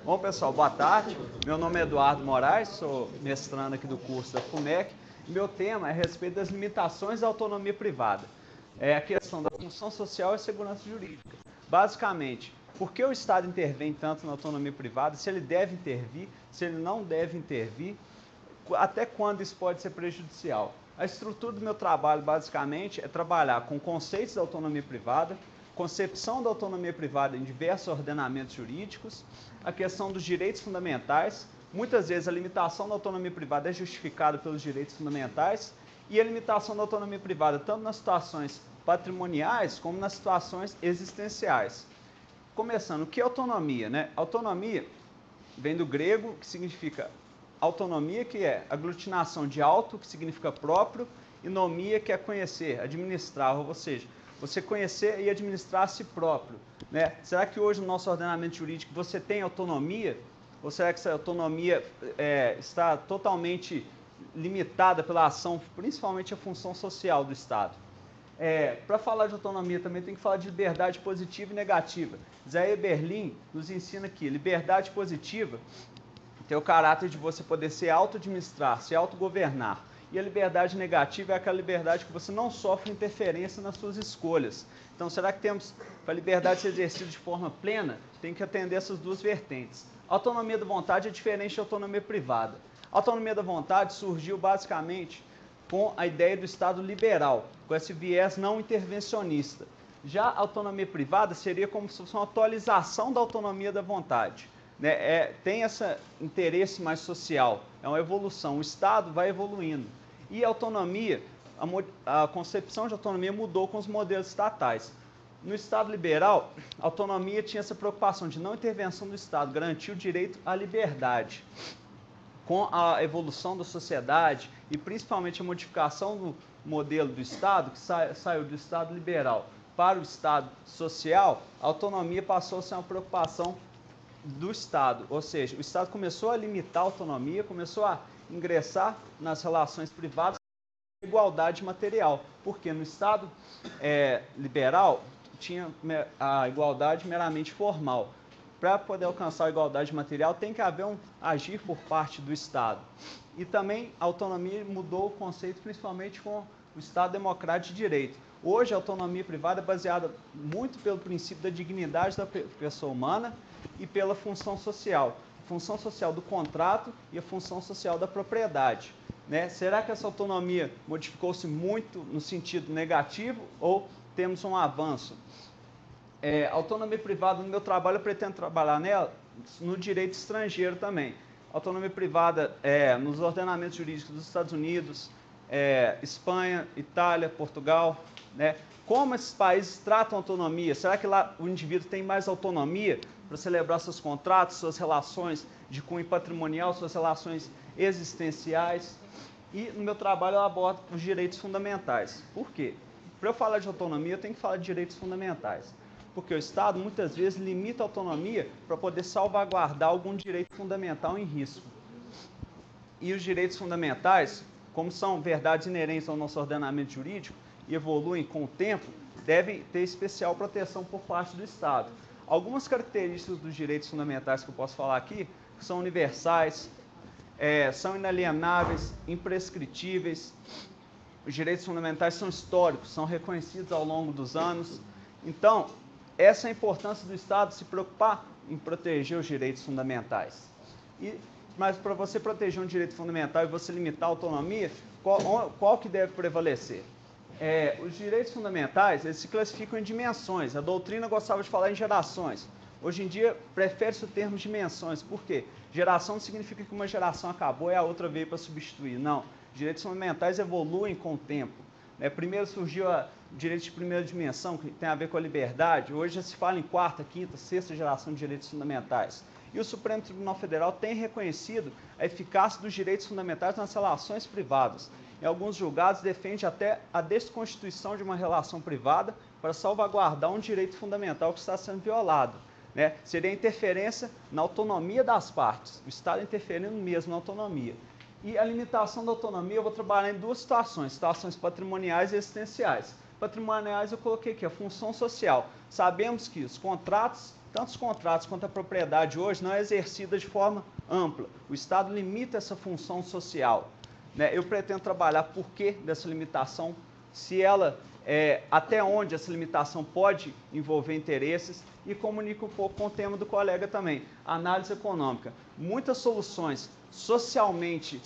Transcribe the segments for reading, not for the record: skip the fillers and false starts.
Bom, pessoal, boa tarde. Meu nome é Eduardo Moraes, sou mestrando aqui do curso da FUMEC. Meu tema é a respeito das limitações da autonomia privada. É a questão da função social e segurança jurídica. Basicamente, por que o Estado intervém tanto na autonomia privada, se ele deve intervir, se ele não deve intervir, até quando isso pode ser prejudicial. A estrutura do meu trabalho, basicamente, é trabalhar com conceitos da autonomia privada, concepção da autonomia privada em diversos ordenamentos jurídicos, a questão dos direitos fundamentais. Muitas vezes a limitação da autonomia privada é justificada pelos direitos fundamentais e a limitação da autonomia privada tanto nas situações patrimoniais como nas situações existenciais. Começando, o que é autonomia, né? Autonomia vem do grego, que significa autonomia, que é aglutinação de auto, que significa próprio, e nomia, que é conhecer, administrar, ou seja, você conhecer e administrar a si próprio, né? Será que hoje no nosso ordenamento jurídico você tem autonomia? Ou será que essa autonomia está totalmente limitada pela ação, principalmente a função social do Estado? Para falar de autonomia também tem que falar de liberdade positiva e negativa. Zé Eberlin nos ensina que liberdade positiva tem o caráter de você poder se auto-administrar, se autogovernar. E a liberdade negativa é aquela liberdade que você não sofre interferência nas suas escolhas. Então, será que temos, para a liberdade ser exercida de forma plena, tem que atender essas duas vertentes. A autonomia da vontade é diferente da autonomia privada. A autonomia da vontade surgiu basicamente com a ideia do Estado liberal, com esse viés não intervencionista. Já a autonomia privada seria como se fosse uma atualização da autonomia da vontade. Tem esse interesse mais social, é uma evolução, o Estado vai evoluindo. E a autonomia, a concepção de autonomia mudou com os modelos estatais. No Estado liberal, a autonomia tinha essa preocupação de não intervenção do Estado, garantir o direito à liberdade. Com a evolução da sociedade e principalmente a modificação do modelo do Estado, que saiu do Estado liberal para o Estado social, a autonomia passou a ser uma preocupação do Estado, ou seja, o Estado começou a limitar a autonomia, começou a ingressar nas relações privadas com igualdade material, porque no Estado liberal tinha a igualdade meramente formal. Para poder alcançar a igualdade material tem que haver um agir por parte do Estado. E também a autonomia mudou o conceito principalmente com o Estado democrático de direito. Hoje a autonomia privada é baseada muito pelo princípio da dignidade da pessoa humana e pela função social. A função social do contrato e a função social da propriedade. Será que essa autonomia modificou-se muito no sentido negativo ou temos um avanço? A autonomia privada, no meu trabalho, eu pretendo trabalhar nela no direito estrangeiro também. Autonomia privada nos ordenamentos jurídicos dos Estados Unidos, Espanha, Itália, Portugal. Como esses países tratam a autonomia? Será que lá o indivíduo tem mais autonomia para celebrar seus contratos, suas relações de cunho patrimonial, suas relações existenciais? E no meu trabalho eu abordo os direitos fundamentais. Por quê? Para eu falar de autonomia, eu tenho que falar de direitos fundamentais. Porque o Estado muitas vezes limita a autonomia para poder salvaguardar algum direito fundamental em risco. E os direitos fundamentais, como são verdades inerentes ao nosso ordenamento jurídico e evoluem com o tempo, devem ter especial proteção por parte do Estado. Algumas características dos direitos fundamentais que eu posso falar aqui são universais, são inalienáveis, imprescritíveis. Os direitos fundamentais são históricos, são reconhecidos ao longo dos anos. Então, essa é a importância do Estado se preocupar em proteger os direitos fundamentais. Mas para você proteger um direito fundamental e você limitar a autonomia, qual que deve prevalecer? Os direitos fundamentais, eles se classificam em dimensões. A doutrina gostava de falar em gerações. Hoje em dia, prefere-se o termo dimensões. Por quê? Geração não significa que uma geração acabou e a outra veio para substituir. Não. Direitos fundamentais evoluem com o tempo. Primeiro surgiu o direito de primeira dimensão, que tem a ver com a liberdade. Hoje já se fala em quarta, quinta, sexta geração de direitos fundamentais. E o Supremo Tribunal Federal tem reconhecido a eficácia dos direitos fundamentais nas relações privadas. Em alguns julgados, defende até a desconstituição de uma relação privada para salvaguardar um direito fundamental que está sendo violado. Seria a interferência na autonomia das partes, o Estado interferindo mesmo na autonomia. E a limitação da autonomia eu vou trabalhar em duas situações patrimoniais e existenciais. patrimoniais eu coloquei aqui, a função social. Sabemos que os contratos, tanto os contratos quanto a propriedade hoje, não é exercida de forma ampla. O Estado limita essa função social, né? Eu pretendo trabalhar por que dessa limitação, se ela até onde essa limitação pode envolver interesses, e comunico um pouco com o tema do colega também, análise econômica. Muitas soluções socialmente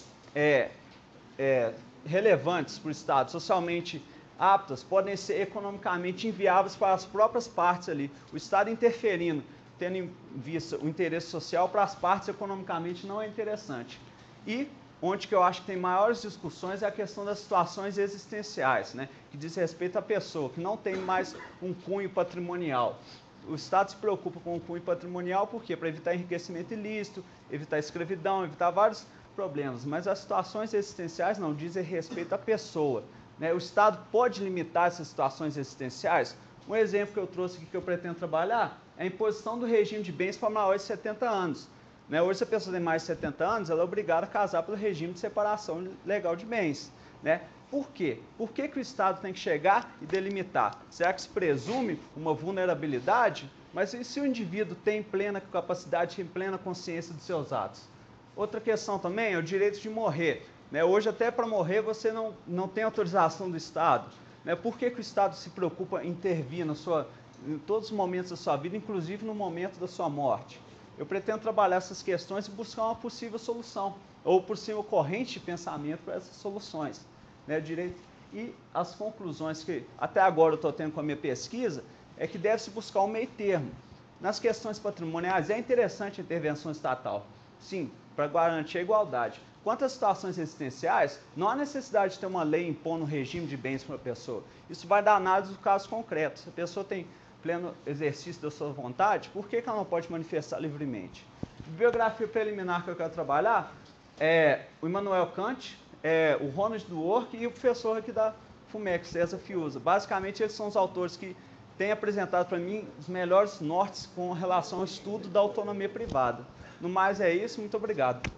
relevantes para o Estado, socialmente aptas, podem ser economicamente inviáveis para as próprias partes ali. O Estado interferindo, tendo em vista o interesse social, para as partes economicamente não é interessante. E onde que eu acho que tem maiores discussões é a questão das situações existenciais, né, que diz respeito à pessoa, que não tem mais um cunho patrimonial. O Estado se preocupa com o cunho patrimonial, por quê? Para evitar enriquecimento ilícito, evitar escravidão, evitar vários problemas, mas as situações existenciais não dizem respeito à pessoa, né? O Estado pode limitar essas situações existenciais. Um exemplo que eu trouxe aqui que eu pretendo trabalhar é a imposição do regime de bens para maiores de 70 anos. Hoje, se a pessoa tem mais de 70 anos, ela é obrigada a casar pelo regime de separação legal de bens, né? Por quê? Por que o Estado tem que chegar e delimitar? Será que se presume uma vulnerabilidade? Mas e se o indivíduo tem plena capacidade, tem plena consciência dos seus atos? Outra questão também é o direito de morrer, né? Hoje, até para morrer, você não tem autorização do Estado, né? Por que o Estado se preocupa em intervir em todos os momentos da sua vida, inclusive no momento da sua morte? Eu pretendo trabalhar essas questões e buscar uma possível solução, ou possível corrente de pensamento para essas soluções, né? E as conclusões que até agora eu estou tendo com a minha pesquisa é que deve-se buscar um meio termo. Nas questões patrimoniais é interessante a intervenção estatal, sim, para garantir a igualdade. Quanto às situações existenciais, não há necessidade de ter uma lei impondo um regime de bens para a pessoa. Isso vai dar análise do caso concreto. Se a pessoa tem pleno exercício da sua vontade, por que ela não pode manifestar livremente? Bibliografia preliminar que eu quero trabalhar é o Immanuel Kant, o Ronald Dworkin e o professor aqui da FUMEC, César Fiuza. Basicamente, eles são os autores que têm apresentado para mim os melhores nortes com relação ao estudo da autonomia privada. No mais é isso, muito obrigado.